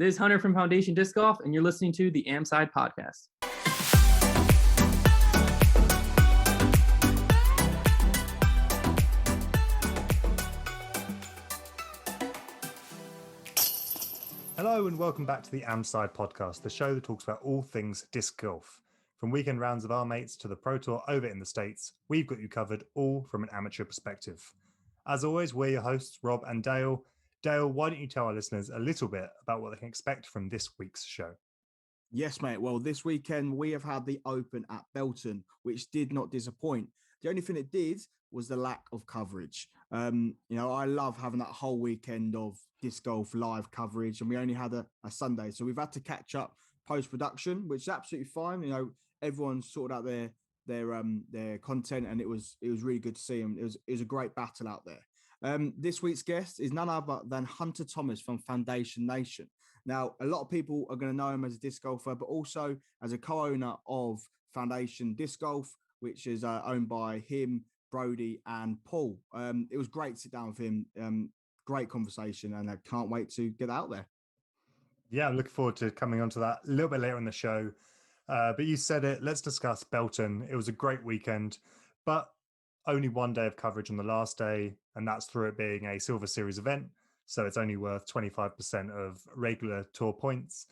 This is Hunter from Foundation Disc Golf, and you're listening to the Am Side Podcast. Hello and welcome back to the Am Side Podcast, the show that talks about all things disc golf. From weekend rounds of our mates to the Pro Tour over in the States, we've got you covered all from an amateur perspective. As always, we're your hosts, Rob and Dale. Dale, why don't you tell our listeners a little bit about what they can expect from this week's show? Yes, mate. Well, this weekend we have had the Open at Belton, which did not disappoint. The only thing it did was the lack of coverage. I love having that whole weekend of disc golf live coverage, and we only had a Sunday, so we've had to catch up post-production, which is absolutely fine. Everyone sorted out their content, and it was really good to see them. It was a great battle out there. This week's guest is none other than Hunter Thomas from Foundation Nation. Now, a lot of people are going to know him as a disc golfer, but also as a co-owner of Foundation Disc Golf, which is owned by him, Brody, and Paul. It was great to sit down with him. Great conversation, and I can't wait to get out there. Yeah, I'm looking forward to coming onto that a little bit later in the show. But you said it. Let's discuss Belton. It was a great weekend, but only one day of coverage on the last day, and that's through it being a Silver Series event. So it's only worth 25% of regular tour points.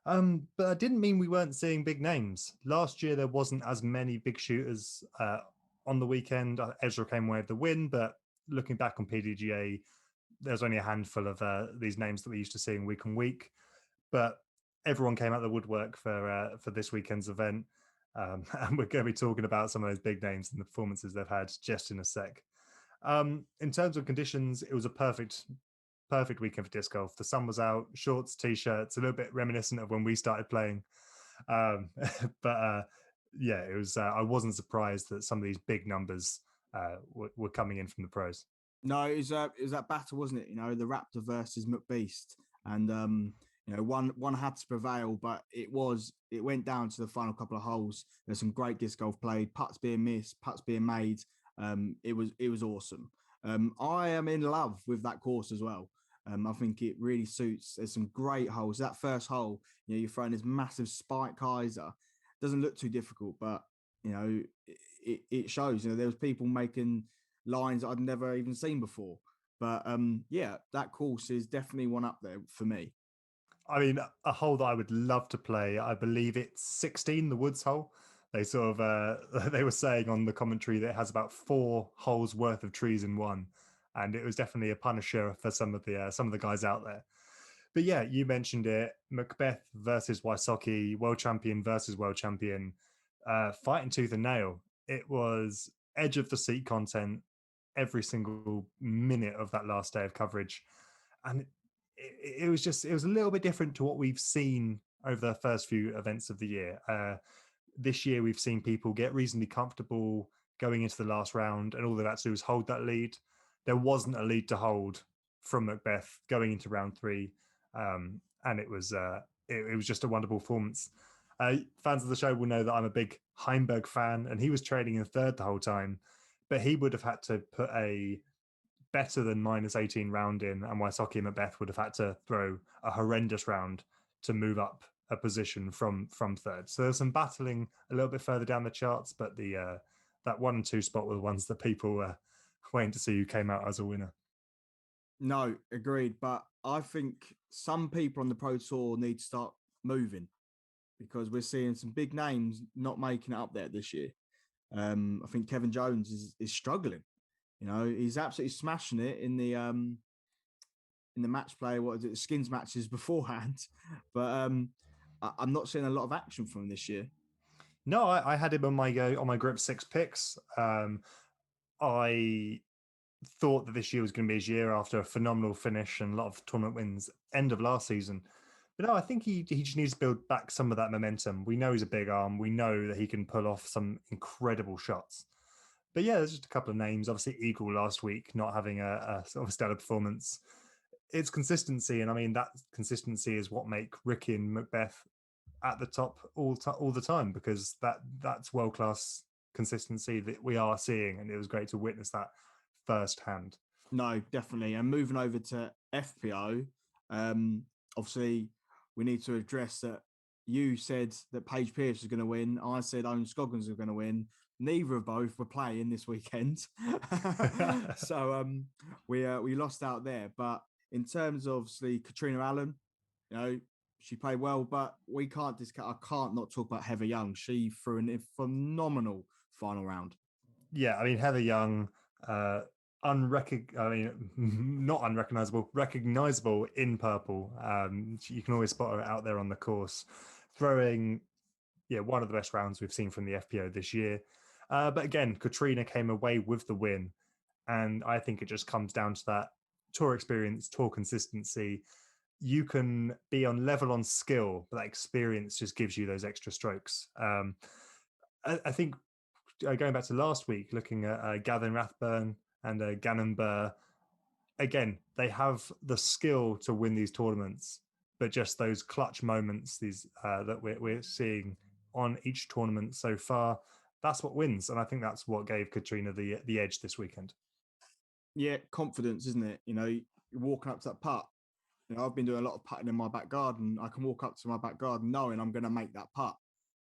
But that didn't mean we weren't seeing big names. Last year, there wasn't as many big shooters on the weekend. Ezra came away with the win, but looking back on PDGA, there's only a handful of these names that we're used to seeing week on week. But everyone came out of the woodwork for this weekend's event. And we're going to be talking about some of those big names and the performances they've had just in a sec. In terms of conditions, it was a perfect weekend for disc golf. The sun was out, shorts, t-shirts, a little bit reminiscent of when we started playing. It was. I wasn't surprised that some of these big numbers were coming in from the pros. No, it was that battle, wasn't it? The Raptor versus McBeast, and one had to prevail, but it went down to the final couple of holes. There's some great disc golf played, putts being missed, putts being made. It was awesome. I am in love with that course as well. I think it really suits. There's some great holes. That first hole, you're throwing this massive spike hyzer. Doesn't look too difficult, but it shows. There was people making lines I'd never even seen before. But that course is definitely one up there for me. I mean, a hole that I would love to play. I believe it's 16, the Woods hole. They sort of they were saying on the commentary that it has about 4 holes worth of trees in one, and it was definitely a punisher for some of the guys out there. But yeah, you mentioned it: Macbeth versus Wysocki, world champion versus world champion, fighting tooth and nail. It was edge of the seat content every single minute of that last day of coverage, and it was a little bit different to what we've seen over the first few events of the year. This year, we've seen people get reasonably comfortable going into the last round, and all they had to do was hold that lead. There wasn't a lead to hold from Macbeth going into round 3, and it was just a wonderful performance. Fans of the show will know that I'm a big Heimberg fan, and he was trading in third the whole time, but he would have had to put a better than -18 round in, and Wysocki and Macbeth would have had to throw a horrendous round to move up a position from third. So there's some battling a little bit further down the charts, but the that 1 and 2 spot were the ones that people were waiting to see who came out as a winner. No, agreed. But I think some people on the Pro Tour need to start moving, because we're seeing some big names not making it up there this year. I think Kevin Jones is struggling. He's absolutely smashing it in the match play. What is it? Skins matches beforehand, but I'm not seeing a lot of action from him this year. No, I had him on my group 6 picks. I thought that this year was going to be his year after a phenomenal finish and a lot of tournament wins end of last season. But no, I think he just needs to build back some of that momentum. We know he's a big arm. We know that he can pull off some incredible shots. But yeah, there's just a couple of names. Obviously, Eagle last week not having a sort of stellar performance. It's consistency, and I mean that consistency is what make Ricky and Macbeth at the top all the time, because that's world class consistency that we are seeing, and it was great to witness that firsthand. No, definitely. And moving over to FPO, obviously we need to address that. You said that Paige Pierce was going to win. I said Owen Scoggins was going to win. Neither of both were playing this weekend, so we lost out there. But in terms of obviously Katrina Allen, she played well, but we can't discount. I can't not talk about Heather Young. She threw a phenomenal final round. Yeah, I mean Heather Young, not unrecognizable, recognizable in purple. You can always spot her out there on the course, throwing one of the best rounds we've seen from the FPO this year. But again, Katrina came away with the win, and I think it just comes down to that tour experience, tour consistency. You can be on level on skill, but that experience just gives you those extra strokes. I think going back to last week, looking at Gavin Rathburn and Gannon Burr, again, they have the skill to win these tournaments, but just those clutch moments that we're seeing on each tournament so far, that's what wins. And I think that's what gave Katrina the edge this weekend. Yeah, confidence, isn't it? You're walking up to that putt. I've been doing a lot of putting in my back garden. I can walk up to my back garden knowing I'm going to make that putt.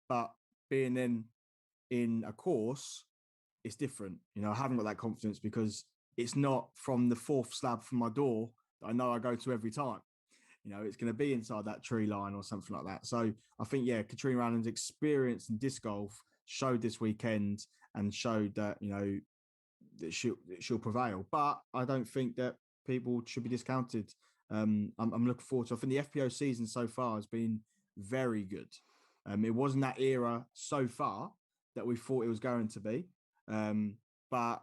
But being in a course, it's different. I haven't got that confidence because it's not from the fourth slab from my door that I know I go to every time. It's going to be inside that tree line or something like that. So I think, Katrina Allen's experience in disc golf showed this weekend and showed that, that she'll prevail. But I don't think that people should be discounted. I'm looking forward to. I think the FPO season so far has been very good. It wasn't that era so far that we thought it was going to be, but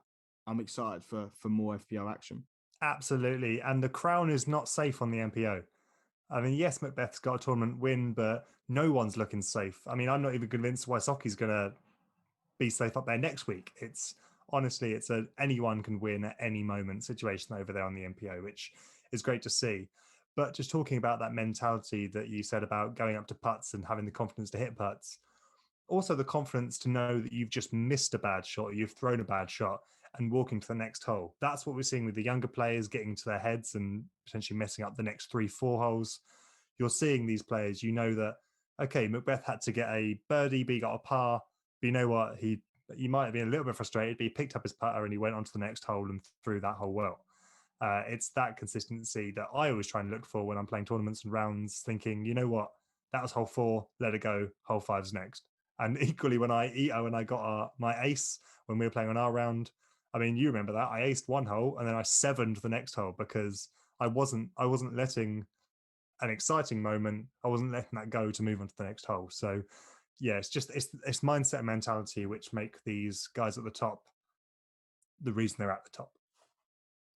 I'm excited for more FPO action. Absolutely, and the crown is not safe on the MPO. I mean, yes, McBeast's got a tournament win, but no one's looking safe. I mean, I'm not even convinced Wysocki's going to be safe up there next week. It's anyone can win at any moment situation over there on the MPO, which is great to see. But just talking about that mentality that you said about going up to putts and having the confidence to hit putts, also the confidence to know that you've just missed a bad shot, you've thrown a bad shot, and walking to the next hole. That's what we're seeing with the younger players getting to their heads and potentially messing up the next 3-4 holes. You're seeing these players, that, okay, McBeast had to get a birdie, but he got a par. But you know what? He might have been a little bit frustrated, but he picked up his putter and he went on to the next hole and threw that hole well. It's that consistency that I always try and look for when I'm playing tournaments and rounds, thinking, you know what? That was hole 4, let it go. Hole 5's next. And equally, when I got my ace when we were playing on our round, I mean, you remember that I aced one hole and then I sevened the next hole because I wasn't letting an exciting moment. I wasn't letting that go to move on to the next hole. So yeah, it's mindset and mentality which make these guys at the top the reason they're at the top.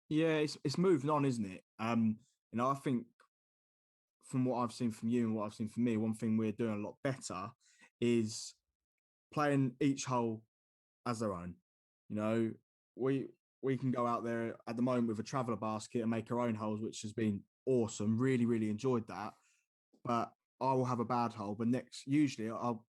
Yeah, it's moving on, isn't it? I think from what I've seen from you and what I've seen from me, one thing we're doing a lot better is playing each hole as their own. We can go out there at the moment with a traveller basket and make our own holes, which has been awesome. Really, really enjoyed that. But I will have a bad hole, but usually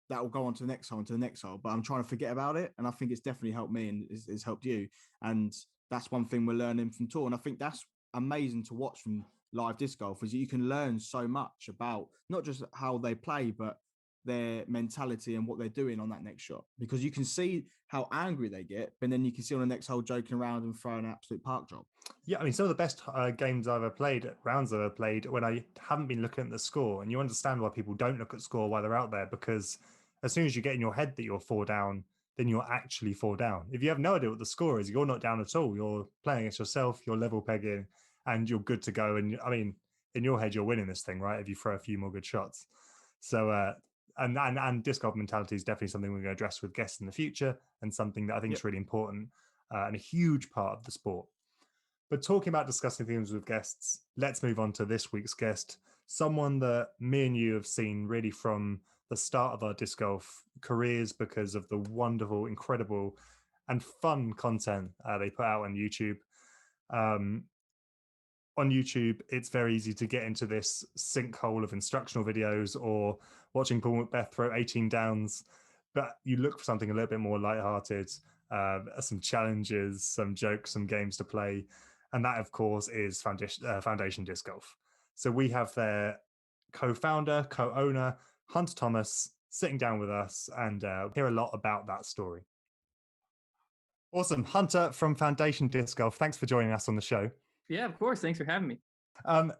that will go on to the next hole and to the next hole. But I'm trying to forget about it, and I think it's definitely helped me and it's helped you. And that's one thing we're learning from tour, and I think that's amazing to watch from live disc golf, is that you can learn so much about not just how they play, but their mentality and what they're doing on that next shot, because you can see how angry they get, but then you can see on the next hole joking around and throwing an absolute park job. Yeah, I mean, some of the best games I've ever played, rounds I've ever played, when I haven't been looking at the score, and you understand why people don't look at score while they're out there, because as soon as you get in your head that you're 4 down, then you're actually 4 down. If you have no idea what the score is, you're not down at all. You're playing it yourself, you're level pegging, and you're good to go. And I mean, in your head, you're winning this thing, right? If you throw a few more good shots. So, and disc golf mentality is definitely something we're going to address with guests in the future, and something that I think is really important and a huge part of the sport. But talking about discussing things with guests, let's move on to this week's guest, someone that me and you have seen really from the start of our disc golf careers because of the wonderful, incredible, and fun content they put out on YouTube. On YouTube, it's very easy to get into this sinkhole of instructional videos or watching Paul McBeast throw 18 downs, but you look for something a little bit more lighthearted, some challenges, some jokes, some games to play. And that, of course, is Foundation Disc Golf. So we have their co-founder, co-owner, Hunter Thomas, sitting down with us and hear a lot about that story. Awesome. Hunter from Foundation Disc Golf, thanks for joining us on the show. Yeah, of course. Thanks for having me.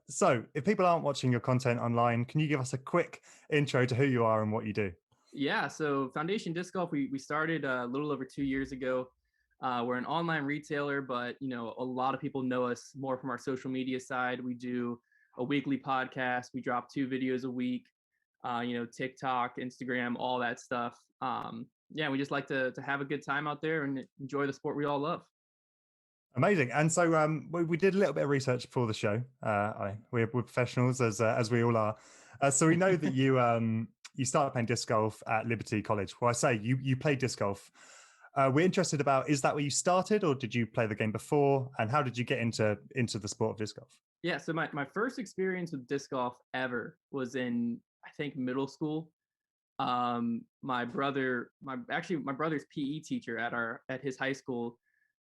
So if people aren't watching your content online, can you give us a quick intro to who you are and what you do? Yeah, so Foundation Disc Golf, we started a little over 2 years ago. We're an online retailer, but a lot of people know us more from our social media side. We do a weekly podcast. We drop 2 videos a week. TikTok, Instagram, all that stuff. We just like to have a good time out there and enjoy the sport we all love. Amazing. And so we did a little bit of research before the show. We're professionals as we all are. So we know that you started playing disc golf at Liberty College. Well, I say you played disc golf. We're interested about, is that where you started or did you play the game before? And how did you get into the sport of disc golf? Yeah, so my first experience with disc golf ever was in, I think, middle school. My brother's PE teacher at his high school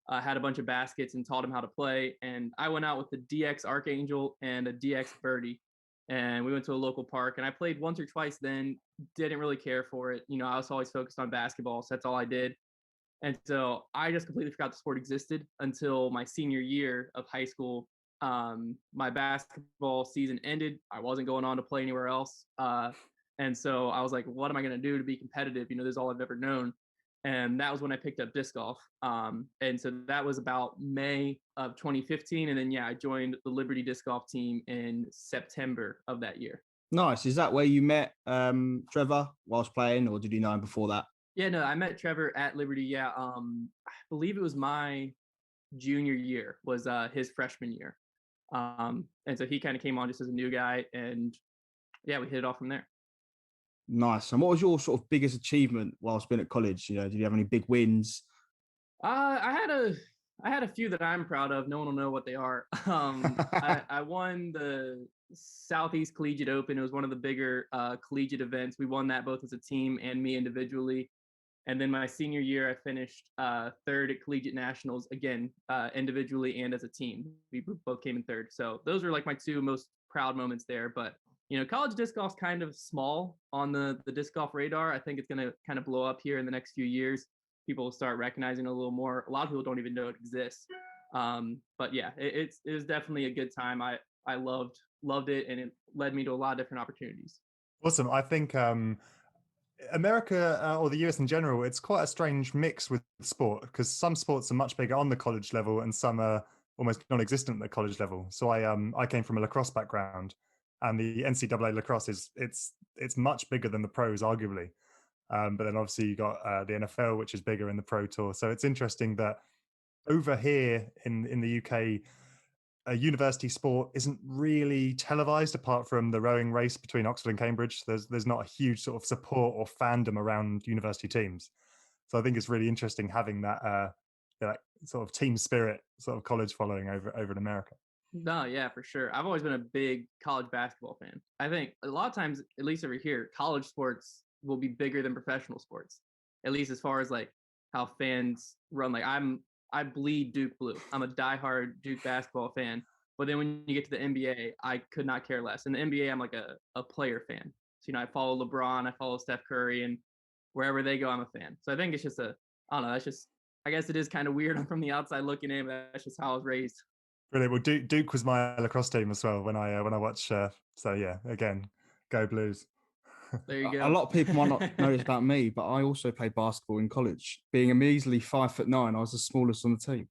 had a bunch of baskets and taught him how to play. And I went out with the DX Archangel and a DX Birdie. And we went to a local park and I played once or twice then, didn't really care for it. I was always focused on basketball, so that's all I did. And so I just completely forgot the sport existed until my senior year of high school. My basketball season ended. I wasn't going on to play anywhere else. And so I was like, what am I going to do to be competitive? This is all I've ever known. And that was when I picked up disc golf. And so that was about May of 2015. And then, I joined the Liberty disc golf team in September of that year. Nice. Is that where you met Trevor whilst playing, or did you know him before that? Yeah, no, I met Trevor at Liberty. Yeah. I believe it was my junior year, was his freshman year. And so he kind of came on just as a new guy, and we hit it off from there. Nice. And what was your sort of biggest achievement whilst being at college? Did you have any big wins? I had a few that I'm proud of. No one will know what they are. I won the Southeast Collegiate Open. It was one of the bigger collegiate events. We won that both as a team and me individually. And then my senior year, I finished third at Collegiate Nationals, again, individually and as a team. We both came in third. So those are like my 2 most proud moments there. But, college disc golf's kind of small on the disc golf radar. I think it's going to kind of blow up here in the next few years. People will start recognizing it a little more. A lot of people don't even know it exists. But yeah, it was definitely a good time. I loved it, and it led me to a lot of different opportunities. Awesome. I think America or the US in general, it's quite a strange mix with sport because some sports are much bigger on the college level and some are almost non-existent at the college level. So I came from a lacrosse background, and the NCAA lacrosse it's much bigger than the pros, arguably. But then obviously you got the NFL, which is bigger in the Pro Tour. So it's interesting that over here in the UK, a university sport isn't really televised apart from the rowing race between Oxford and Cambridge. There's not a huge sort of support or fandom around university teams. So I think it's really interesting having that sort of team spirit sort of college following over in America. No, yeah, for sure. I've always been a big college basketball fan. I think a lot of times, at least over here, college sports will be bigger than professional sports, at least as far as like how fans run. Like I bleed Duke blue. I'm a diehard Duke basketball fan. But then when you get to the NBA, I could not care less. In the NBA, I'm like a player fan. So, I follow LeBron, I follow Steph Curry, and wherever they go, I'm a fan. So I think it's just I don't know, that's just, I guess it is kind of weird. I'm from the outside looking in, but that's just how I was raised. Brilliant. Well, Duke was my lacrosse team as well when I watched. So yeah, again, go Blues. There you go. A lot of people might not know this about me, but I also played basketball in college. Being a measly 5'9", I was the smallest on the team.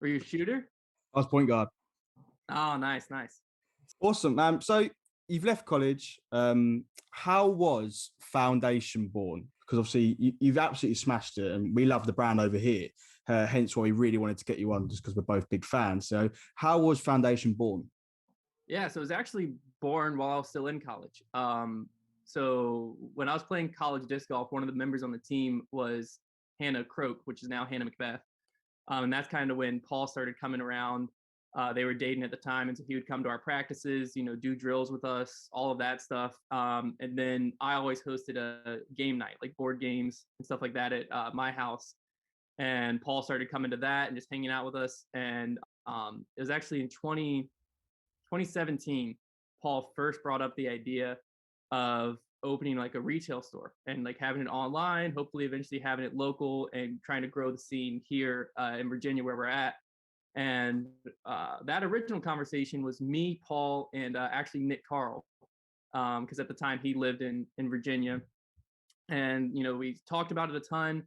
Were you a shooter? I was point guard. Oh, nice. Awesome. So you've left college. How was Foundation born? Because obviously you've absolutely smashed it, and we love the brand over here. Hence why we really wanted to get you on, just because we're both big fans. So how was Foundation born? Yeah, so it was actually born while I was still in college. So when I was playing college disc golf, one of the members on the team was Hannah Croak, which is now Hannah McBeast. And that's kind of when Paul started coming around. They were dating at the time, and so he would come to our practices, do drills with us, all of that stuff. And then I always hosted a game night, like board games and stuff like that at my house. And Paul started coming to that and just hanging out with us. And it was actually in 2017, Paul first brought up the idea of opening like a retail store and like having it online, hopefully eventually having it local and trying to grow the scene here in Virginia where we're at. And that original conversation was me, Paul, and actually Nick Carl, because at the time he lived in Virginia. And, we talked about it a ton.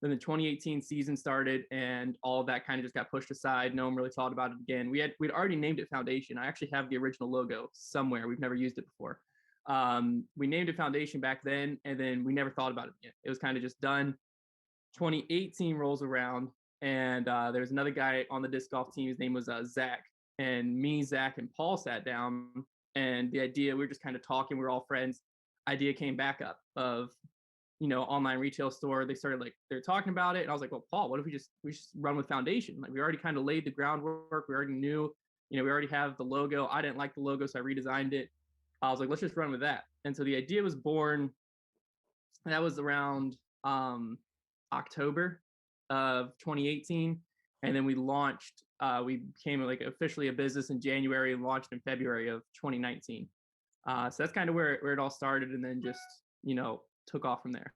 Then the 2018 season started, and all of that kind of just got pushed aside. No one really thought about it again. We'd already named it Foundation. I actually have the original logo somewhere. We've never used it before. We named it Foundation back then, and then we never thought about it again. It was kind of just done. 2018 rolls around, and there was another guy on the disc golf team. His name was Zach, and me, Zach, and Paul sat down, and the idea, we were just kind of talking. We were all friends. Idea came back up of online retail store. They're talking about it, and I was like, well, Paul, what if we just run with Foundation? Like, we already kind of laid the groundwork. We already knew, we already have the logo. I didn't like the logo, so I redesigned it. I was like, let's just run with that. And so the idea was born. That was around October of 2018, and then we launched. We became like officially a business in January and launched in February of 2019. So that's kind of where it all started, and then just took off from there.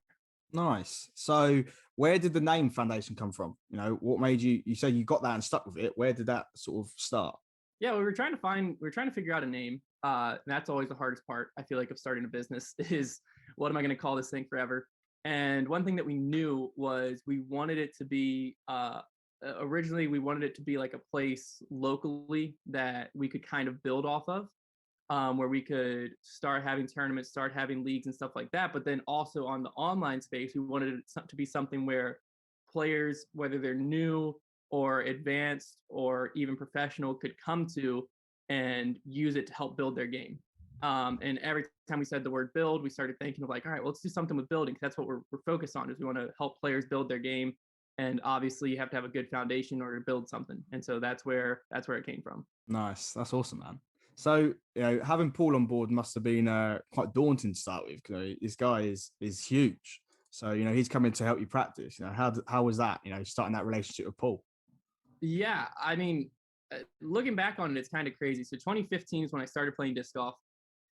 Nice. So where did the name Foundation come from? What made you said you got that and stuck with it? Where did that sort of start? Yeah, we were trying to figure out a name. And that's always the hardest part, I feel like, of starting a business is, what am I going to call this thing forever? And one thing that we knew was we wanted it to be, originally we wanted it to be like a place locally that we could kind of build off of. Where we could start having tournaments, start having leagues and stuff like that. But then also on the online space, we wanted it to be something where players, whether they're new or advanced or even professional, could come to and use it to help build their game. And every time we said the word build, we started thinking of like, all right, well, let's do something with building. That's what we're focused on, is we want to help players build their game. And obviously you have to have a good foundation in order to build something. And so that's where it came from. Nice. That's awesome, man. So, having Paul on board must have been quite daunting to start with, because this guy is huge. So, he's coming to help you practice. How was that, starting that relationship with Paul? Yeah, I mean, looking back on it, it's kind of crazy. So 2015 is when I started playing disc golf.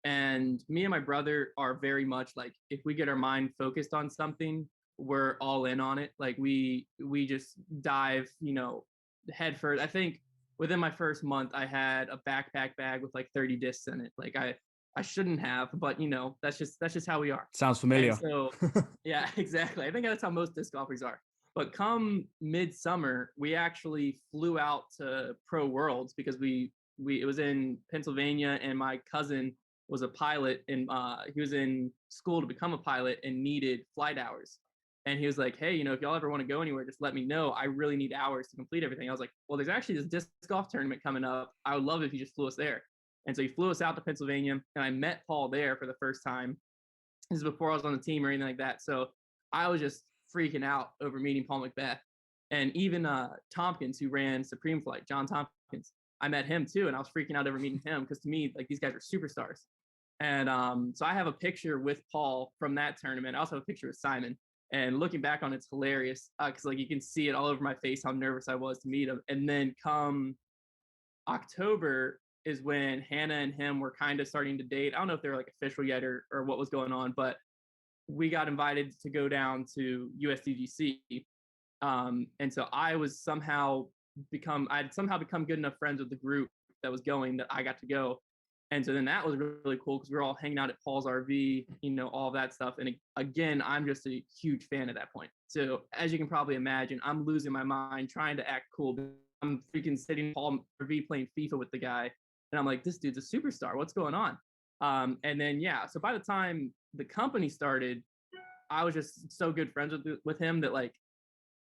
And me and my brother are very much like, if we get our mind focused on something, we're all in on it. Like we just dive, head first. I think within my first month, I had a backpack bag with like 30 discs in it. Like I shouldn't have, but that's just how we are. Sounds familiar. And so yeah, exactly. I think that's how most disc golfers are. But come midsummer, we actually flew out to Pro Worlds because it was in Pennsylvania, and my cousin was a pilot, and he was in school to become a pilot and needed flight hours. And he was like, hey, if y'all ever want to go anywhere, just let me know. I really need hours to complete everything. I was like, well, there's actually this disc golf tournament coming up. I would love it if you just flew us there. And so he flew us out to Pennsylvania, and I met Paul there for the first time. This is before I was on the team or anything like that. So I was just freaking out over meeting Paul McBeast. And even Tompkins, who ran Supreme Flight, John Tompkins, I met him too. And I was freaking out over meeting him, because to me, like, these guys are superstars. And so I have a picture with Paul from that tournament. I also have a picture with Simon. And looking back on it's hilarious, because like you can see it all over my face how nervous I was to meet him. And then come October is when Hannah and him were kind of starting to date. I don't know if they were like official yet or what was going on, but we got invited to go down to USDGC. And so I'd somehow become good enough friends with the group that was going that I got to go. And so then that was really cool, because we were all hanging out at Paul's RV, all that stuff. And again, I'm just a huge fan at that point. So as you can probably imagine, I'm losing my mind trying to act cool. I'm freaking sitting in Paul's RV playing FIFA with the guy. And I'm like, this dude's a superstar. What's going on? And then, yeah, so by the time the company started, I was just so good friends with him that like,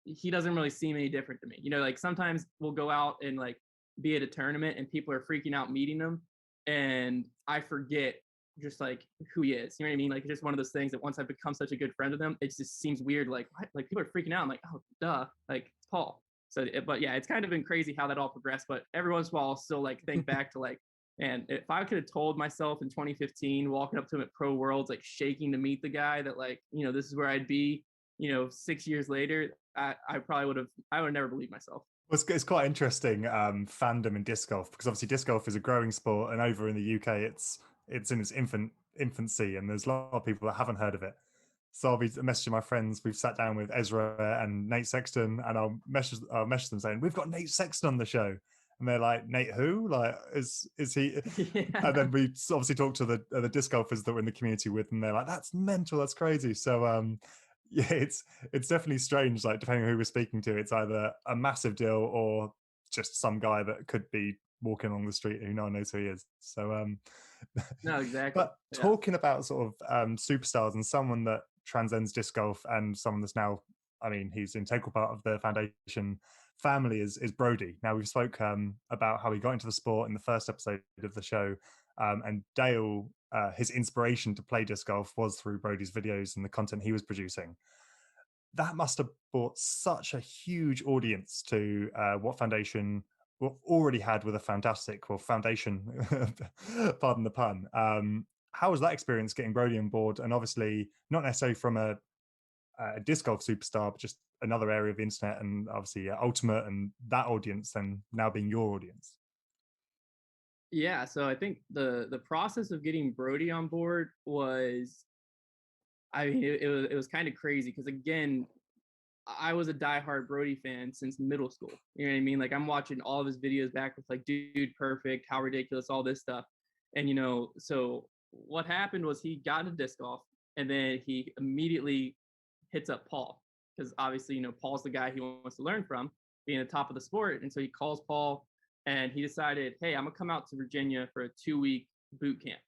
he doesn't really seem any different to me. Like sometimes we'll go out and like be at a tournament and people are freaking out meeting him, and I forget just like who he is. You know what I mean? Like, it's just one of those things that once I've become such a good friend with him, it just seems weird. Like, what? Like people are freaking out. I'm like, oh, duh, like it's Paul. So, but yeah, it's kind of been crazy how that all progressed. But every once in a while, I'll still like think back to like, and if I could have told myself in 2015, walking up to him at Pro Worlds, like shaking to meet the guy, that like, this is where I'd be, 6 years later, I probably would have never believed myself. Well, it's quite interesting fandom in disc golf, because obviously disc golf is a growing sport, and over in the UK, it's in its infancy, and there's a lot of people that haven't heard of it. So I'll be messaging my friends. We've sat down with Ezra and Nate Sexton, and I'll message them saying we've got Nate Sexton on the show, and they're like, Nate who? Like, is he? Yeah. And then we obviously talk to the disc golfers that we're in the community with, and they're like, that's mental, that's crazy. So yeah, it's definitely strange. Like, depending on who we're speaking to, it's either a massive deal or just some guy that could be walking along the street who no one knows who he is. So No, exactly. but Yeah. talking about sort of superstars and someone that transcends disc golf, and someone that's now, I mean, he's an integral part of the foundation family, is Brody. Now, we've spoke about how he got into the sport in the first episode of the show, and Dale, his inspiration to play disc golf was through Brody's videos and the content he was producing. That must have brought such a huge audience to what foundation already had with a fantastic, well, foundation, pardon the pun. How was that experience getting Brody on board? And obviously, not necessarily from a disc golf superstar, but just another area of the internet, and obviously Ultimate and that audience, and now being your audience. Yeah, so I think the process of getting Brody on board was, I mean, it was kind of crazy because, again, I was a diehard Brody fan since middle school. You know what I mean? Like, I'm watching all of his videos back with like, dude, perfect, how ridiculous, all this stuff. And so what happened was he got into disc golf, and then he immediately hits up Paul, because obviously, Paul's the guy he wants to learn from, being the top of the sport. And so he calls Paul, and he decided, hey, I'm gonna come out to Virginia for a 2-week boot camp.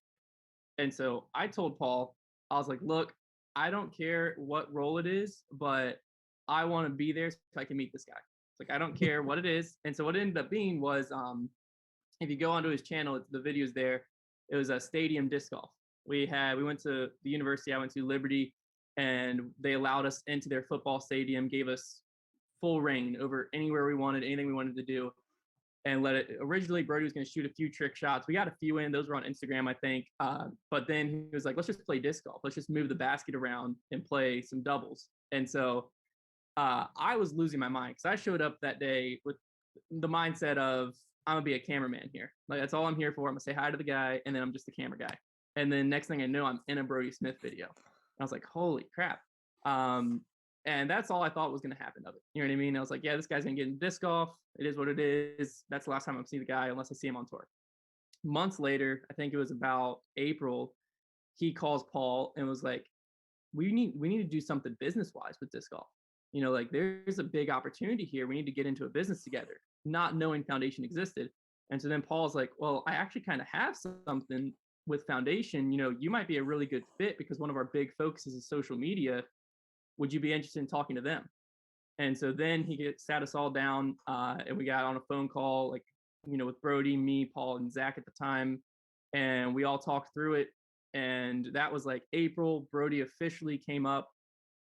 And so I told Paul, I was like, look, I don't care what role it is, but I want to be there so I can meet this guy. It's like, I don't care what it is. And so what it ended up being was, if you go onto his channel, the video's there. It was a stadium disc golf. We went to the university I went to, Liberty, and they allowed us into their football stadium, gave us full reign over anywhere we wanted, anything we wanted to do, and let it. Originally, Brody was going to shoot a few trick shots. We got a few in; those were on Instagram, I think. But then he was like, "Let's just play disc golf. Let's just move the basket around and play some doubles." And so I was losing my mind, because I showed up that day with the mindset of, I'm gonna be a cameraman here. Like, that's all I'm here for. I'm gonna say hi to the guy, and then I'm just a camera guy. And then next thing I know, I'm in a Brody Smith video. And I was like, holy crap. And that's all I thought was gonna happen of it. You know what I mean? I was like, yeah, this guy's gonna get into disc golf. It is what it is. That's the last time I'm seeing the guy, unless I see him on tour. Months later, I think it was about April, he calls Paul and was like, we need to do something business wise with disc golf. Like, there's a big opportunity here. We need to get into a business together, not knowing foundation existed. And so then Paul's like, well, I actually kind of have something with foundation. You might be a really good fit, because one of our big focuses is social media. Would you be interested in talking to them? And so then he sat us all down, and we got on a phone call, like, with Brody, me, Paul, and Zach at the time. And we all talked through it. And that was like April. Brody officially came up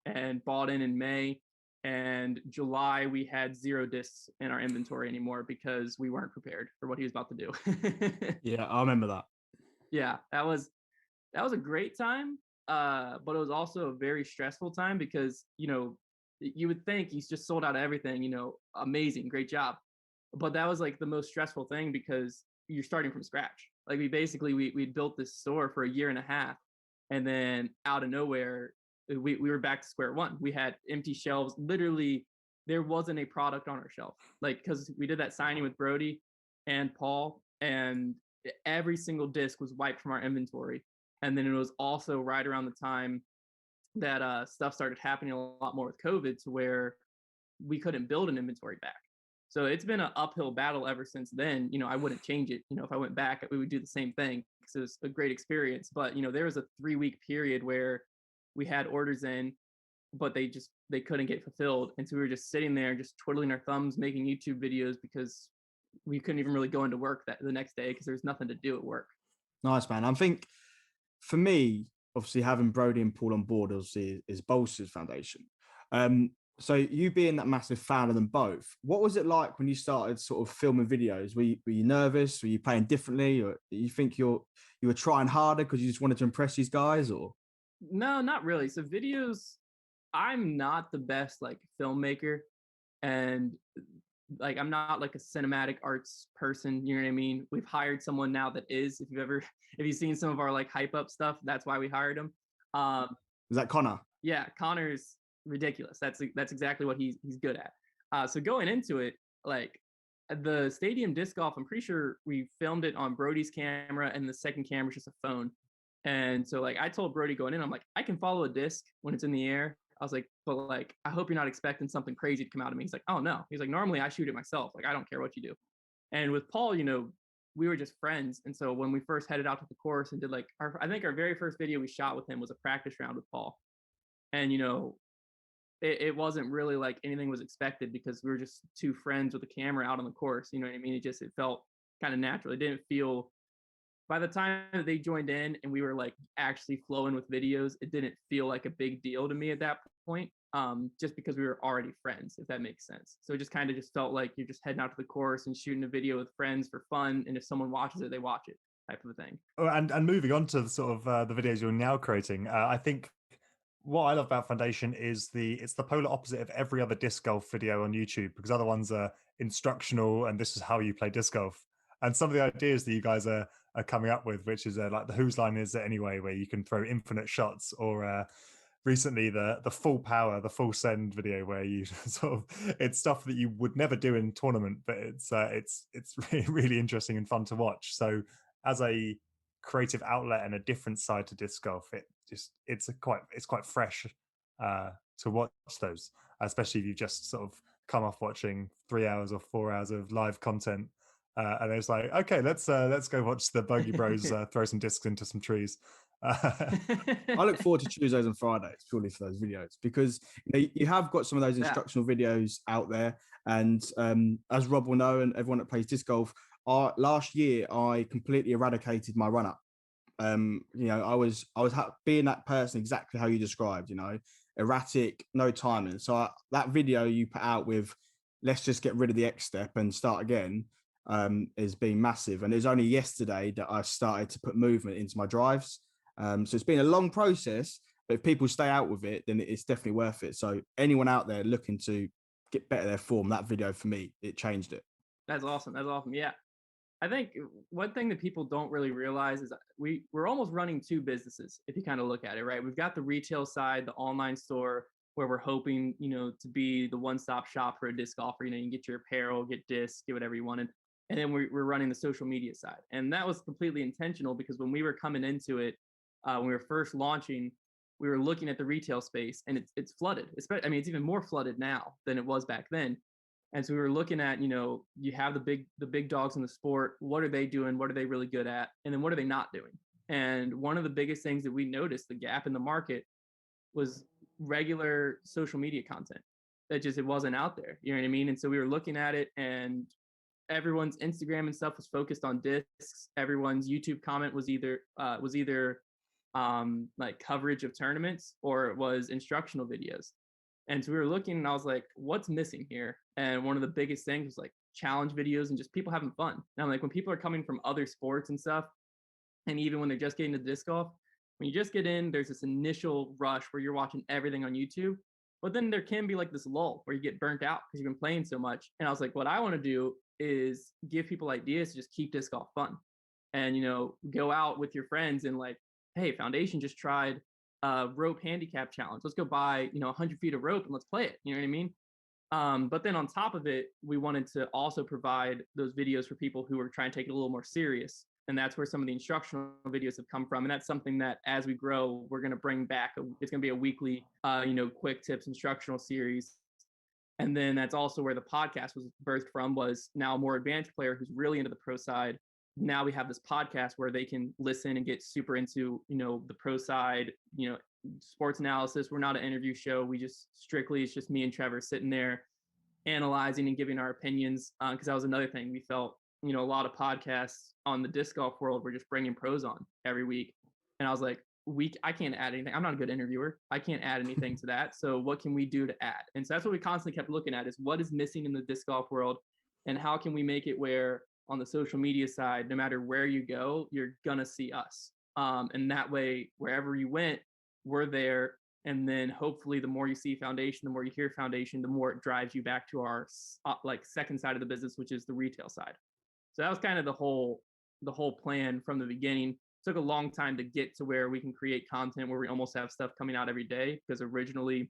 and bought in May. And July, we had 0 discs in our inventory anymore, because we weren't prepared for what he was about to do. Yeah, I remember that. Yeah, that was a great time, but it was also a very stressful time, because you would think he's just sold out of everything. Amazing, great job, but that was like the most stressful thing, because you're starting from scratch. Like, we built this store for a year and a half, and then out of nowhere, we were back to square one. We had empty shelves. Literally, there wasn't a product on our shelf. Like, because we did that signing with Brody and Paul, and every single disc was wiped from our inventory. And then it was also right around the time that stuff started happening a lot more with COVID, to where we couldn't build an inventory back. So it's been an uphill battle ever since then. I wouldn't change it. If I went back, we would do the same thing, because it was a great experience. But there was a 3-week period where we had orders in, but they couldn't get fulfilled, and so we were just sitting there, just twiddling our thumbs, making YouTube videos, because we couldn't even really go into work the next day, because there was nothing to do at work. Nice, man. I think for me, obviously having Brody and Paul on board obviously is bolsters foundation. So you being that massive fan of them both, what was it like when you started sort of filming videos? Were you nervous? Were you playing differently, or you think you were trying harder because you just wanted to impress these guys? Or No, not really. So videos, I'm not the best like filmmaker, and like I'm not like a cinematic arts person, you know what I mean? We've hired someone now that is. If you've seen some of our like hype up stuff, that's why we hired him. Is that Connor? Yeah, Connor's ridiculous. That's exactly what he's good at. So going into it, like the stadium disc golf, I'm pretty sure we filmed it on Brody's camera, and the second camera is just a phone. And so like I told Brody going in, I'm like, I can follow a disc when it's in the air. I was like, but like I hope you're not expecting something crazy to come out of me. He's like, oh no. He's like, normally I shoot it myself. Like I don't care what you do. And with Paul, we were just friends. And so when we first headed out to the course and did like I think our very first video we shot with him was a practice round with Paul. And it wasn't really like anything was expected because we were just two friends with a camera out on the course. You know what I mean? It felt kind of natural. It didn't feel, by the time that they joined in and we were like actually flowing with videos, it didn't feel like a big deal to me at that point. Just because we were already friends, if that makes sense. So it just kind of just felt like you're just heading out to the course and shooting a video with friends for fun. And if someone watches it, they watch it, type of a thing. Oh, and moving on to sort of the videos you're now creating, I think what I love about Foundation is it's the polar opposite of every other disc golf video on YouTube, because other ones are instructional and this is how you play disc golf. And some of the ideas that you guys are coming up with, which is like the whose line is it anyway, where you can throw infinite shots, or recently the full power, the full send video, where you sort of, it's stuff that you would never do in tournament, but it's really, really interesting and fun to watch. So as a creative outlet and a different side to disc golf, it's quite fresh to watch those, especially if you just sort of come off watching 3 hours or 4 hours of live content, and it's like, okay, let's go watch the Bogey Bros throw some discs into some trees. I look forward to Tuesdays and Fridays purely for those videos, because you have got some of those instructional videos out there. And as Rob will know, and everyone that plays disc golf, last year I completely eradicated my run up. I was being that person exactly how you described, erratic, no timing. So that video you put out with, let's just get rid of the X step and start again, has been massive. And it was only yesterday that I started to put movement into my drives. So it's been a long process, but if people stay out with it, then it's definitely worth it. So anyone out there looking to get better their form, that video for me, it changed it. That's awesome. Yeah. I think one thing that people don't really realize is we're almost running two businesses, if you kind of look at it, right? We've got the retail side, the online store, where we're hoping, to be the one-stop shop for a disc golfer. You can get your apparel, get discs, get whatever you wanted. And then we're running the social media side. And that was completely intentional, because when we were coming into it, when we were first launching, we were looking at the retail space, and it's flooded. It's even more flooded now than it was back then. And so we were looking at, you have the big dogs in the sport. What are they doing? What are they really good at? And then what are they not doing? And one of the biggest things that we noticed, the gap in the market, was regular social media content. It wasn't out there. You know what I mean? And so we were looking at it, and everyone's Instagram and stuff was focused on discs. Everyone's YouTube comment was either like coverage of tournaments, or it was instructional videos. And so we were looking, and I was like, what's missing here? And one of the biggest things was like challenge videos and just people having fun. And I'm like, when people are coming from other sports and stuff, and even when they're just getting to disc golf, when you just get in, there's this initial rush where you're watching everything on YouTube. But then there can be like this lull where you get burnt out because you've been playing so much. And I was like, what I want to do is give people ideas to just keep disc golf fun. And, go out with your friends and like, hey, Foundation just tried rope handicap challenge. Let's go buy 100 feet of rope and let's play it. You know what I mean? But then on top of it, we wanted to also provide those videos for people who are trying to take it a little more serious. And that's where some of the instructional videos have come from. And that's something that as we grow, we're going to bring back. It's going to be a weekly, quick tips instructional series. And then that's also where the podcast was birthed from, was now a more advanced player who's really into the pro side. Now we have this podcast where they can listen and get super into, the pro side, sports analysis. We're not an interview show. It's just me and Trevor sitting there analyzing and giving our opinions. Because that was another thing. We felt, a lot of podcasts on the disc golf world were just bringing pros on every week. And I was like, I can't add anything. I'm not a good interviewer. I can't add anything to that. So what can we do to add? And so that's what we constantly kept looking at, is what is missing in the disc golf world, and how can we make it where on the social media side, no matter where you go, you're going to see us. And that way, wherever you went, we're there. And then hopefully the more you see foundation, the more you hear foundation, the more it drives you back to our like second side of the business, which is the retail side. So that was kind of the whole plan from the beginning. It took a long time to get to where we can create content where we almost have stuff coming out every day, because originally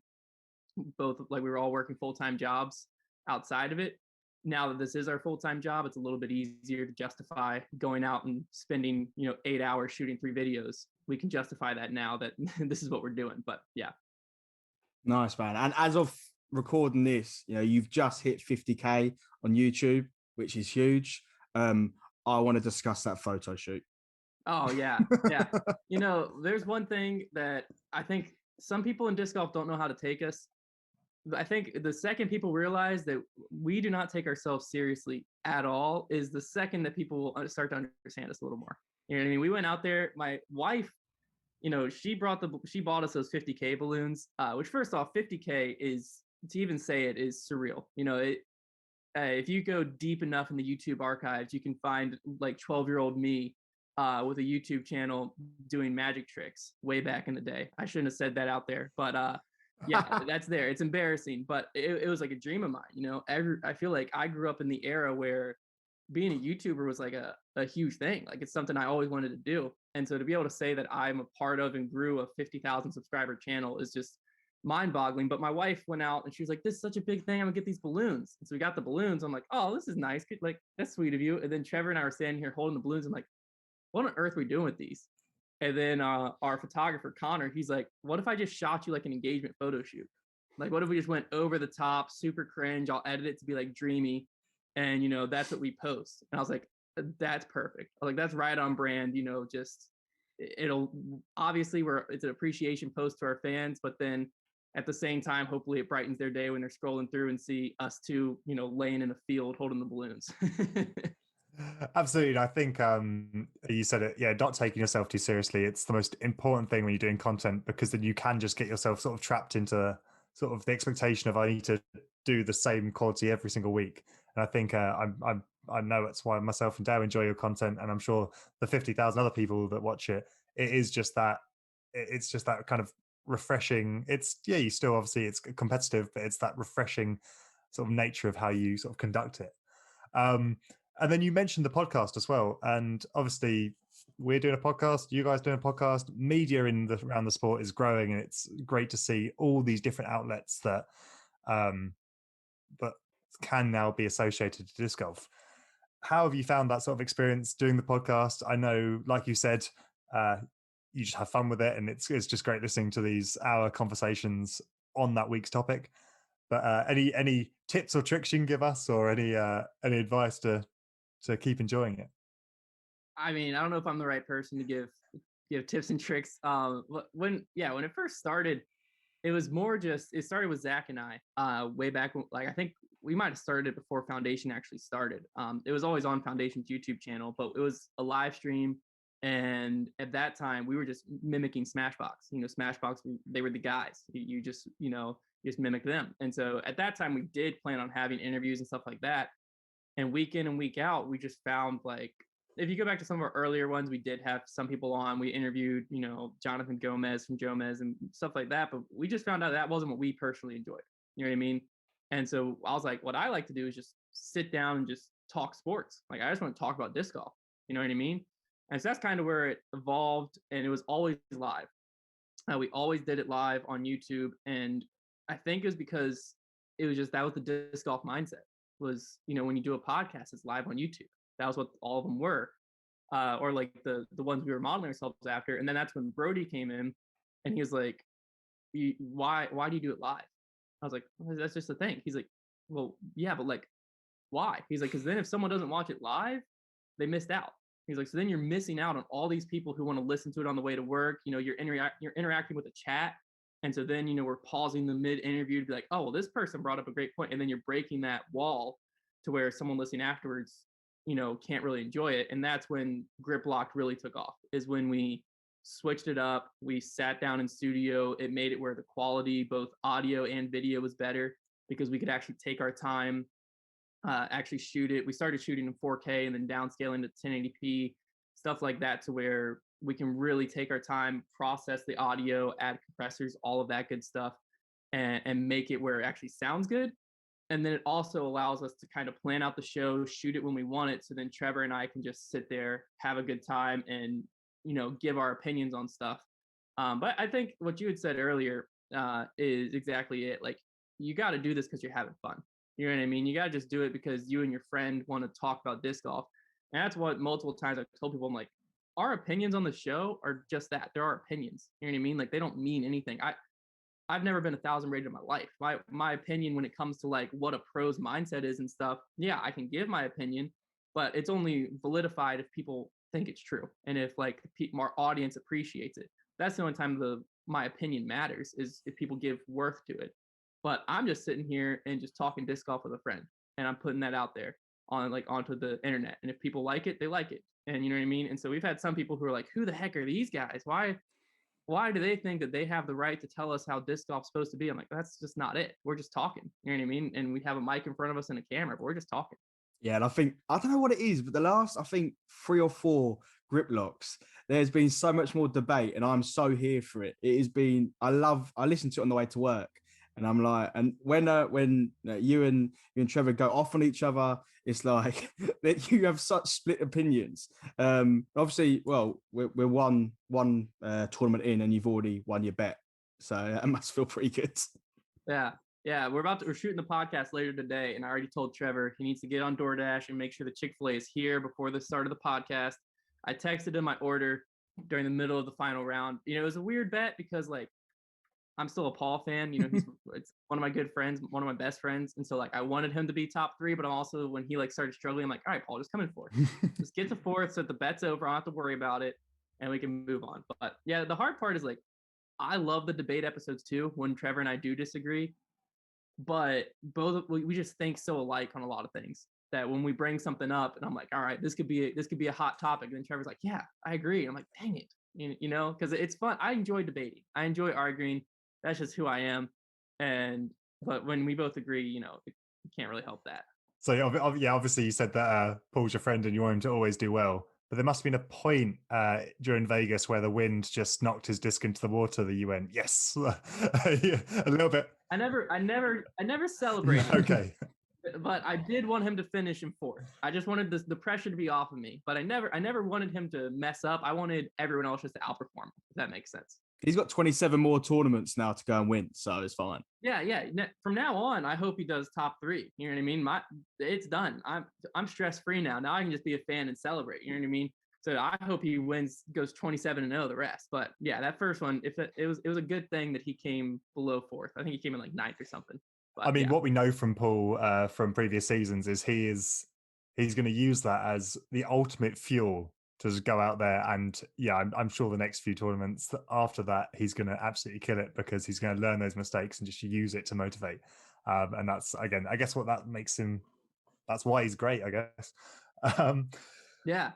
both like we were all working full-time jobs outside of it. Now that this is our full-time job, it's a little bit easier to justify going out and spending 8 hours shooting 3 videos. We can justify that now that this is what we're doing. But yeah. Nice, man. And as of recording this, you've just hit 50K on YouTube, which is huge. I want to discuss that photo shoot. Oh yeah. Yeah. There's one thing that I think some people in disc golf don't know how to take us. I think the second people realize that we do not take ourselves seriously at all is the second that people start to understand us a little more. You know what I mean? We went out there. My wife, she bought us those 50K balloons, which first off, 50K is, to even say it, is surreal. If you go deep enough in the YouTube archives, you can find like 12-year-old me with a YouTube channel doing magic tricks way back in the day. I shouldn't have said that out there, but yeah, that's there. It's embarrassing, but it was like a dream of mine. I feel like I grew up in the era where being a YouTuber was like a huge thing. Like it's something I always wanted to do. And so to be able to say that I'm a part of and grew a 50,000 subscriber channel is just mind boggling. But my wife went out and she was like, this is such a big thing. I'm gonna get these balloons. And so we got the balloons. I'm like, oh, this is nice. Like, that's sweet of you. And then Trevor and I were standing here holding the balloons. I'm like, what on earth are we doing with these? And then our photographer, Connor, he's like, what if I just shot you like an engagement photo shoot? Like, what if we just went over the top, super cringe? I'll edit it to be like dreamy. And, that's what we post. And I was like, that's perfect. I was like, that's right on brand, just it'll obviously it's an appreciation post to our fans, but then at the same time, hopefully it brightens their day when they're scrolling through and see us two, laying in a field holding the balloons. Absolutely. I think you said it. Yeah, not taking yourself too seriously. It's the most important thing when you're doing content, because then you can just get yourself sort of trapped into sort of the expectation of I need to do the same quality every single week. And I think I know it's why myself and Dale enjoy your content, and I'm sure the 50,000 other people that watch it. It is just that. It's just that kind of refreshing. You still obviously it's competitive, but it's that refreshing sort of nature of how you sort of conduct it. And then you mentioned the podcast as well. And obviously we're doing a podcast, you guys doing a podcast. Media around the sport is growing, and it's great to see all these different outlets that can now be associated to disc golf. How have you found that sort of experience doing the podcast? I know, like you said, you just have fun with it, and it's just great listening to these hour conversations on that week's topic. But any tips or tricks you can give us, or any advice to keep enjoying it? I mean, I don't know if I'm the right person to give tips and tricks. When it first started, it was more just, it started with Zach and I way back when, like, I think we might have started before Foundation actually started. It was always on Foundation's YouTube channel, but it was a live stream. And at that time we were just mimicking Smashbox. Smashbox, they were the guys. You just mimic them. And so at that time we did plan on having interviews and stuff like that. And week in and week out, we just found, like, if you go back to some of our earlier ones, we did have some people on. We interviewed, Jonathan Gomez from Jomez and stuff like that. But we just found out that wasn't what we personally enjoyed. You know what I mean? And so I was like, what I like to do is just sit down and just talk sports. Like, I just want to talk about disc golf. You know what I mean? And so that's kind of where it evolved. And it was always live. We always did it live on YouTube. And I think it was because it was just, that was the disc golf mindset. Was, when you do a podcast, it's live on YouTube. That was what all of them were, or like the ones we were modeling ourselves after. And then that's when Brody came in, and he was like, why do you do it live? I was like, well, that's just the thing. He's like, well, yeah, but like, why? He's like, because then if someone doesn't watch it live, they missed out. He's like, so then you're missing out on all these people who want to listen to it on the way to work. You're interacting with the chat. And so then, we're pausing the mid-interview to be like, oh, well, this person brought up a great point. And then you're breaking that wall to where someone listening afterwards, can't really enjoy it. And that's when Grip Locked really took off, is when we switched it up. We sat down in studio. It made it where the quality, both audio and video, was better, because we could actually take our time, actually shoot it. We started shooting in 4K and then downscaling to 1080p, stuff like that, to where we can really take our time, process the audio, add compressors, all of that good stuff, and make it where it actually sounds good. And then it also allows us to kind of plan out the show, shoot it when we want it. So then Trevor and I can just sit there, have a good time, and, give our opinions on stuff. But I think what you had said earlier is exactly it. Like, you got to do this because you're having fun. You know what I mean? You got to just do it because you and your friend want to talk about disc golf. And that's what multiple times I've told people. I'm like, our opinions on the show are just that. They're our opinions. You know what I mean? Like, they don't mean anything. I've never been 1,000 rated in my life. My opinion when it comes to like what a pro's mindset is and stuff, yeah, I can give my opinion, but it's only validified if people think it's true. And if like our audience appreciates it. That's the only time my opinion matters, is if people give worth to it. But I'm just sitting here and just talking disc golf with a friend, and I'm putting that out there onto the internet. And if people like it, they like it. And you know what I mean? And so we've had some people who are like, who the heck are these guys? Why do they think that they have the right to tell us how disc golf's supposed to be? I'm like, that's just not it. We're just talking. You know what I mean? And we have a mic in front of us and a camera, but we're just talking. Yeah, and I don't know what it is, but the last, I think, 3 or 4 grip locks, there's been so much more debate, and I'm so here for it. It has been, I listen to it on the way to work, and I'm like, and when you and Trevor go off on each other, it's like that you have such split opinions. Obviously, well, we're one tournament in, and you've already won your bet, so it must feel pretty good. Yeah, we're shooting the podcast later today, and I already told Trevor he needs to get on DoorDash and make sure the Chick-fil-A is here before the start of the podcast. I texted him my order during the middle of the final round. It was a weird bet because like I'm still a Paul fan. It's one of my good friends, one of my best friends, and so like I wanted him to be top 3, but I'm also, when he like started struggling, I'm like, all right, Paul, just come in 4th. Just get to 4th so that the bet's over. I don't have to worry about it, and we can move on. But yeah, the hard part is like I love the debate episodes too when Trevor and I do disagree. But we just think so alike on a lot of things that when we bring something up and I'm like, all right, this could be a hot topic, and then Trevor's like, yeah, I agree. And I'm like, dang it, because it's fun. I enjoy debating. I enjoy arguing. That's just who I am. But when we both agree, you can't really help that. So yeah, obviously you said that Paul's your friend and you want him to always do well. But there must have been a point during Vegas where the wind just knocked his disc into the water that you went, yes, a little bit. I never celebrated. Okay. But I did want him to finish in 4th. I just wanted the pressure to be off of me. But I never wanted him to mess up. I wanted everyone else just to outperform, if that makes sense. He's got 27 more tournaments now to go and win, so it's fine. Yeah. From now on, I hope he does top 3. You know what I mean? It's done. I'm stress free now. Now I can just be a fan and celebrate. You know what I mean? So I hope he wins, goes 27-0 the rest. But yeah, that first one, it was a good thing that he came below 4th. I think he came in like 9th or something. But, I mean, what we know from Paul from previous seasons is he's going to use that as the ultimate fuel to just go out there, and yeah, I'm sure the next few tournaments after that he's going to absolutely kill it, because he's going to learn those mistakes and just use it to motivate. And that's, again, I guess what that makes him. That's why he's great, I guess. Yeah.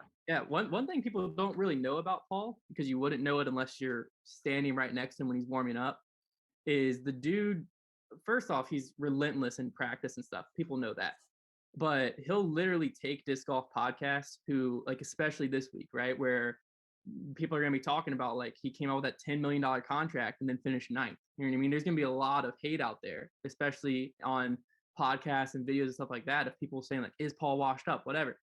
One thing people don't really know about Paul, because you wouldn't know it unless you're standing right next to him when he's warming up, is the dude. First off, he's relentless in practice and stuff. People know that. But he'll literally take disc golf podcasts who, like, especially this week, right, where people are going to be talking about, like, he came out with that $10 million contract and then finished 9th. You know what I mean? There's going to be a lot of hate out there, especially on podcasts and videos and stuff like that, of people saying, like, is Paul washed up, whatever.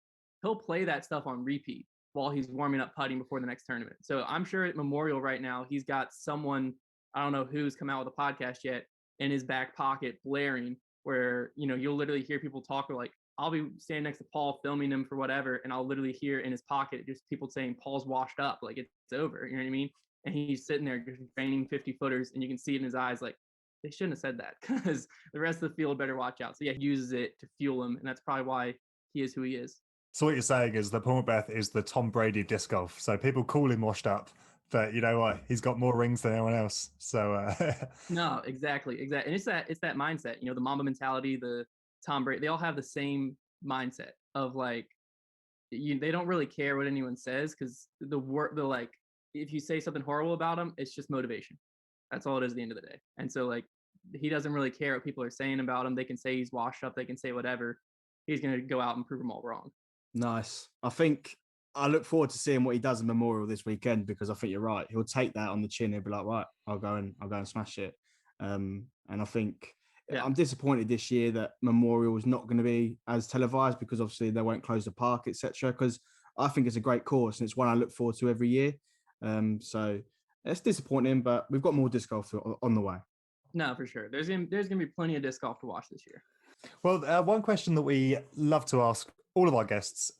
He'll play that stuff on repeat while he's warming up putting before the next tournament. So I'm sure at Memorial right now, he's got someone, I don't know who's come out with a podcast yet, in his back pocket blaring, where, you'll literally hear people talk, or like, I'll be standing next to Paul filming him for whatever, and I'll literally hear in his pocket just people saying Paul's washed up, like it's over. You know what I mean? And he's sitting there just training 50-footers, and you can see it in his eyes, like, they shouldn't have said that, because the rest of the field better watch out. So yeah, he uses it to fuel him, and that's probably why he is who he is. So what you're saying is that Paul McBeast is the Tom Brady of disc golf. So people call him washed up, but you know what? He's got more rings than anyone else. So no, exactly. And it's that mindset. The Mamba mentality, the Tom Brady. They all have the same mindset of like, they don't really care what anyone says, because the like, if you say something horrible about them, it's just motivation. That's all it is at the end of the day. And so like, he doesn't really care what people are saying about him. They can say he's washed up. They can say whatever. He's going to go out and prove them all wrong. Nice. I think I look forward to seeing what he does in Memorial this weekend, because I think you're right. He'll take that on the chin. He'll be like, right, I'll go and smash it. And I think I'm disappointed this year that Memorial is not going to be as televised, because obviously they won't close the park, etc. Because I think it's a great course and it's one I look forward to every year. So it's disappointing, but we've got more disc golf on the way. No, for sure. There's gonna be plenty of disc golf to watch this year. Well, one question that we love to ask all of our guests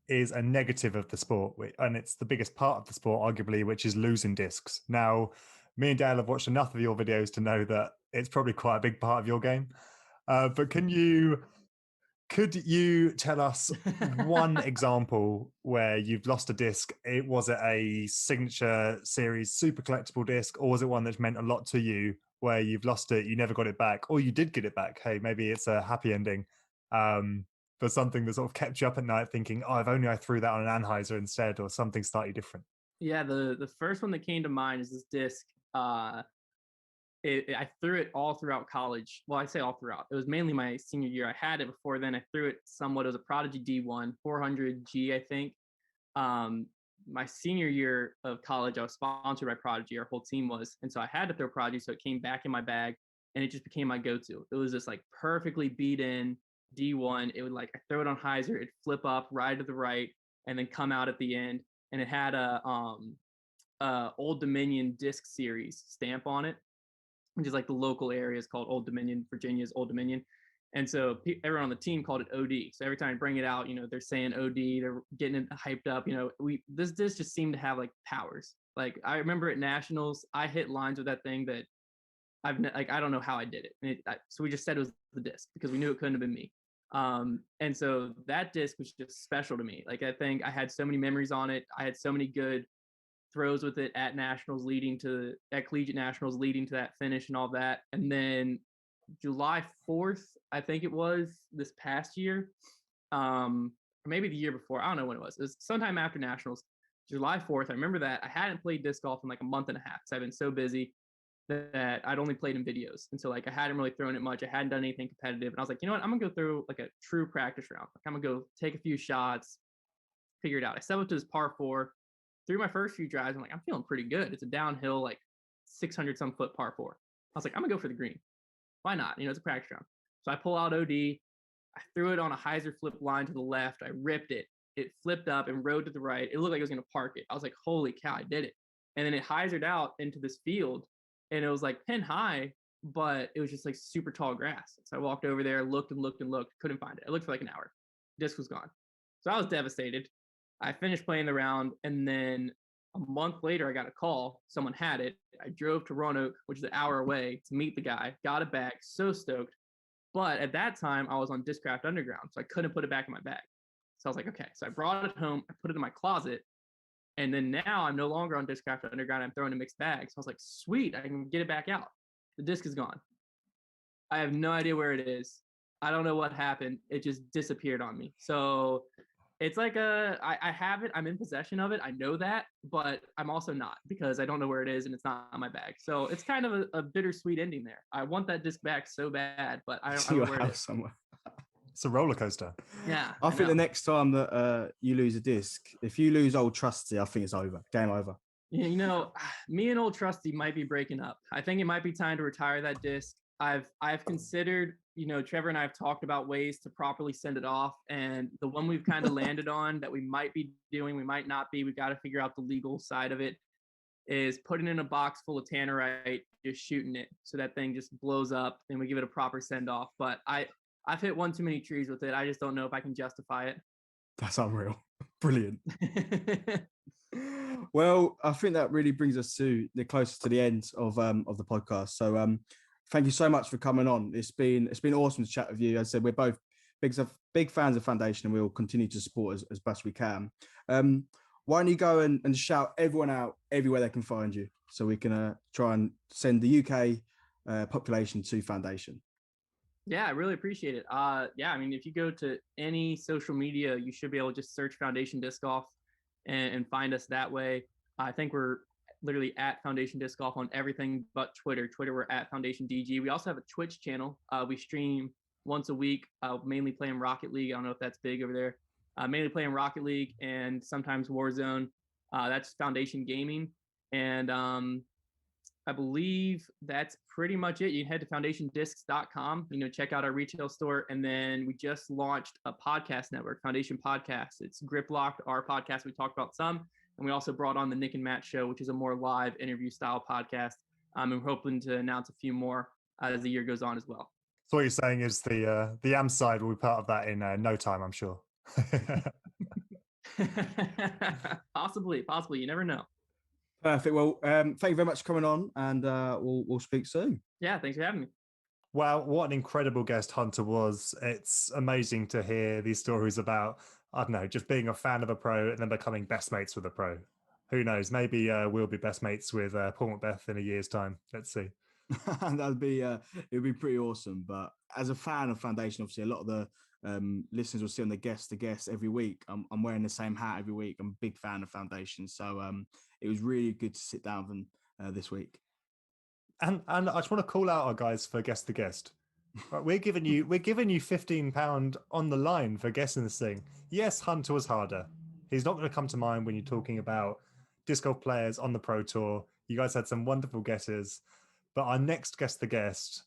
is a negative of the sport, and it's the biggest part of the sport, arguably, which is losing discs. Now, me and Dale have watched enough of your videos to know that it's probably quite a big part of your game. But could you tell us one example where you've lost a disc? Was it a signature series super collectible disc, or was it one that's meant a lot to you, where you've lost it, you never got it back, or you did get it back? Hey, maybe it's a happy ending. But something that sort of kept you up at night thinking, oh, if only I threw that on an Anheuser instead, or something slightly different. Yeah, the first one that came to mind is this disc. I threw it all throughout college. Well, I say all throughout. It was mainly my senior year. I had it before then. I threw it somewhat. It was a Prodigy D1, 400G, I think. My senior year of college, I was sponsored by Prodigy. Our whole team was. And so I had to throw Prodigy, so it came back in my bag, and it just became my go-to. It was just like perfectly beat in D1. It would, like, I throw it on hyzer, it'd flip up, ride to the right, and then come out at the end. And it had a Old Dominion disc series stamp on it, which is like the local area is called Old Dominion. Virginia's Old Dominion. And so everyone on the team called it OD. So every time I bring it out, they're saying OD, they're getting it hyped up. This disc just seemed to have like powers. Like, I remember at Nationals, I hit lines with that thing that I don't know how I did it. So we just said it was the disc because we knew it couldn't have been me. And so that disc was just special to me. Like, I think I had so many memories on it. I had so many good throws with it at collegiate nationals, leading to that finish and all that. And then July 4th, I think it was this past year, or maybe the year before. I don't know when it was. It was sometime after nationals, July 4th. I remember that I hadn't played disc golf in like a month and a half because I've been so busy that I'd only played in videos. And so, like, I hadn't really thrown it much. I hadn't done anything competitive. And I was like, you know what? I'm going to go through like a true practice round. Like, I'm going to go take a few shots, figure it out. I set up to this par 4. Through my first few drives, I'm like, I'm feeling pretty good. It's a downhill, like 600 some foot par 4. I was like, I'm gonna go for the green. Why not? It's a practice round. So I pull out OD. I threw it on a hyzer flip line to the left. I ripped it. It flipped up and rode to the right. It looked like I was gonna park it. I was like, holy cow, I did it. And then it hyzered out into this field, and it was like pin high, but it was just like super tall grass. So I walked over there, looked and looked and looked, couldn't find it. I looked for like an hour. Disc was gone. So I was devastated. I finished playing the round, and then a month later, I got a call. Someone had it. I drove to Roanoke, which is an hour away, to meet the guy. Got it back. So stoked. But at that time, I was on Discraft Underground, so I couldn't put it back in my bag. So I was like, okay. So I brought it home. I put it in my closet. And then now I'm no longer on Discraft Underground. I'm throwing a mixed bag. So I was like, sweet, I can get it back out. The disc is gone. I have no idea where it is. I don't know what happened. It just disappeared on me. So it's like I have it. I'm in possession of it. I know that, but I'm also not, because I don't know where it is and it's not in my bag. So it's kind of a bittersweet ending there. I want that disc back so bad, but I don't know where it is. Somewhere. It's a roller coaster. Yeah. I think the next time that you lose a disc, if you lose Old Trusty, I think it's over. Game over. Me and Old Trusty might be breaking up. I think it might be time to retire that disc. I've considered, Trevor and I have talked about ways to properly send it off. And the one we've kind of landed on that we might be doing, we might not be, we've got to figure out the legal side of it, is putting in a box full of tannerite, just shooting it so that thing just blows up and we give it a proper send off. But I've hit one too many trees with it. I just don't know if I can justify it. That's unreal. Brilliant. Well, I think that really brings us to the closest to the end of the podcast. So thank you so much for coming on. It's been awesome to chat with you. As I said, we're both big fans of Foundation, and we'll continue to support as best we can. Why don't you go and shout everyone out everywhere they can find you, so we can try and send the UK population to Foundation. Yeah, I really appreciate it. If you go to any social media, you should be able to just search Foundation Disc Golf and find us that way. I think we're literally at Foundation Disc Golf on everything but Twitter. Twitter, we're at Foundation DG. We also have a Twitch channel. We stream once a week, mainly playing Rocket League. I don't know if that's big over there. mainly playing Rocket League and sometimes Warzone. That's Foundation Gaming. And I believe that's pretty much it. You can head to foundationdiscs.com, check out our retail store. And then we just launched a podcast network, Foundation Podcasts. It's Grip Locked, our podcast. We talked about some. And we also brought on the Nick and Matt Show, which is a more live interview style podcast. And we're hoping to announce a few more as the year goes on as well. So what you're saying is the AM side will be part of that in no time, I'm sure. Possibly. You never know. Perfect. Well, thank you very much for coming on, and we'll speak soon. Yeah, thanks for having me. Wow, what an incredible guest Hunter was. It's amazing to hear these stories about, I don't know, just being a fan of a pro and then becoming best mates with a pro. Who knows? Maybe we'll be best mates with Paul Macbeth in a year's time. Let's see. That'd be it'd be pretty awesome. But as a fan of Foundation, obviously a lot of the listeners will see on the guest every week. I'm wearing the same hat every week. I'm a big fan of Foundation, so it was really good to sit down with them this week. And I just want to call out our guys for guest the guest. Right, we're giving you £15 on the line for guessing this thing. Yes, Hunter was harder. He's not going to come to mind when you're talking about disc golf players on the Pro Tour. You guys had some wonderful guesses. But our next guest the guest,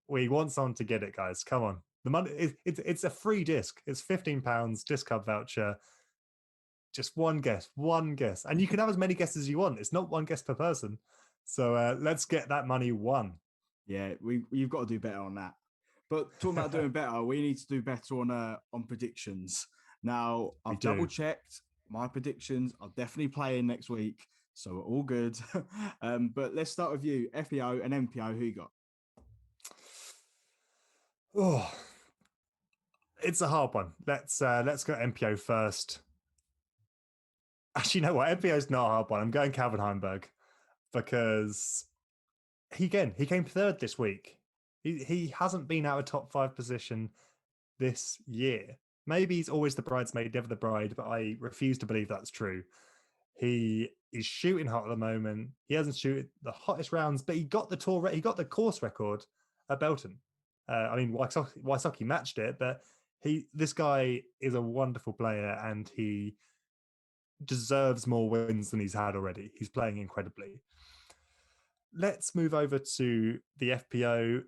we want someone to get it, guys. Come on. The money it's a free disc. It's £15 disc hub voucher. Just one guess. And you can have as many guesses as you want. It's not one guess per person. So let's get that money won. Yeah, you've got to do better on that. But talking about doing better, we need to do better on predictions. Now, I've double checked my predictions. I'll definitely play in next week. So we're all good. But let's start with you, FPO and MPO. Who you got? Oh, it's a hard one. Let's go MPO first. Actually, you know what? MPO is not a hard one. I'm going Calvin Heimberg because he came third this week. He hasn't been out of top 5 position this year. Maybe he's always the bridesmaid, never the bride, but I refuse to believe that's true. He is shooting hot at the moment. He hasn't shooted the hottest rounds, but he got the course record at Belton. I mean, Wysocki matched it, but this guy is a wonderful player and he deserves more wins than he's had already. He's playing incredibly. Let's move over to the FPO.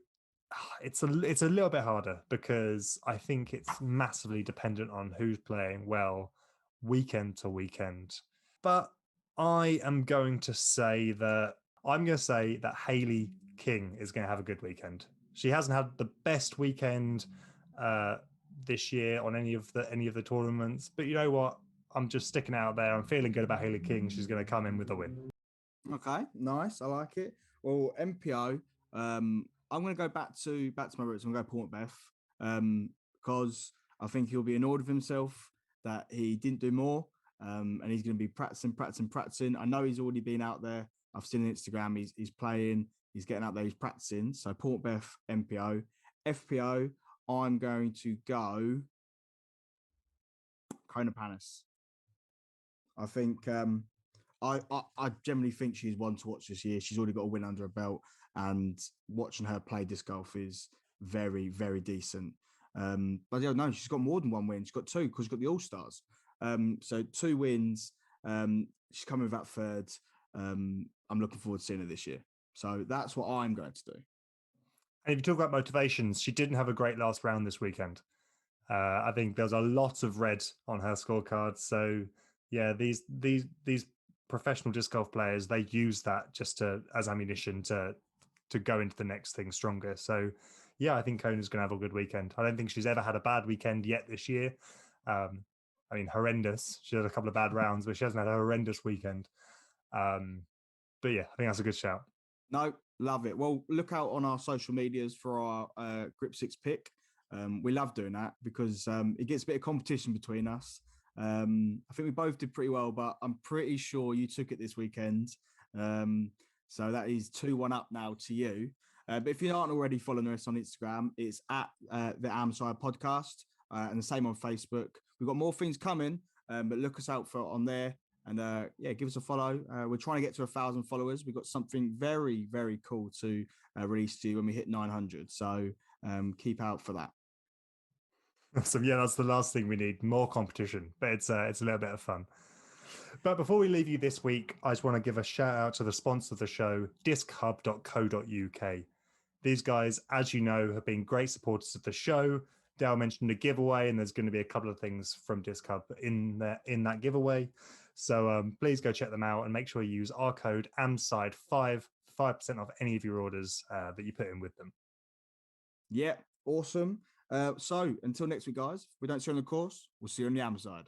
It's a little bit harder because I think it's massively dependent on who's playing well weekend to weekend. But I am going to say that Hayley King is going to have a good weekend. She hasn't had the best weekend this year on any of the tournaments, but you know what? I'm just sticking out there. I'm feeling good about Hayley King. She's going to come in with a win. Okay, nice. I like it. Well, MPO, I'm going to go back to my roots. I'm going to go Paul Macbeth because I think he'll be annoyed with himself that he didn't do more. And he's going to be practicing. I know he's already been out there. I've seen on Instagram. He's playing. He's getting out there. He's practicing. So Paul Macbeth, MPO. FPO, I'm going to go Kona Panis. I think I generally think she's one to watch this year. She's already got a win under her belt, and watching her play disc golf is very, very decent. But yeah, no, she's got more than one win. She's got 2 because she's got the All Stars. So 2 wins. She's coming with that third. I'm looking forward to seeing her this year. So that's what I'm going to do. And if you talk about motivations, she didn't have a great last round this weekend. I think there's a lot of red on her scorecard. So yeah, these professional disc golf players, they use that just as ammunition to go into the next thing stronger. So yeah, I think Kona's going to have a good weekend. I don't think she's ever had a bad weekend yet this year. I mean, horrendous. She had a couple of bad rounds, but she hasn't had a horrendous weekend. But yeah, I think that's a good shout. No, love it. Well, look out on our social medias for our Grip 6 pick. We love doing that because it gets a bit of competition between us. I think we both did pretty well, but I'm pretty sure you took it this weekend. So that is 2-1 up now to you. But if you aren't already following us on Instagram, it's at the Amside Podcast and the same on Facebook. We've got more things coming, but look us out for on there. And yeah, give us a follow. We're trying to get to 1,000 followers. We've got something very, very cool to release to you when we hit 900. So keep out for that. Awesome. Yeah, that's the last thing we need. More competition, but it's a little bit of fun. But before we leave you this week, I just want to give a shout out to the sponsor of the show, dischub.co.uk. These guys, as you know, have been great supporters of the show. Dale mentioned a giveaway, and there's going to be a couple of things from Disc Hub in that giveaway. So please go check them out and make sure you use our code AMSIDE5 for 5% off any of your orders that you put in with them. Yeah, awesome. So until next week, guys, if we don't see you on the course, we'll see you on the Amazon side.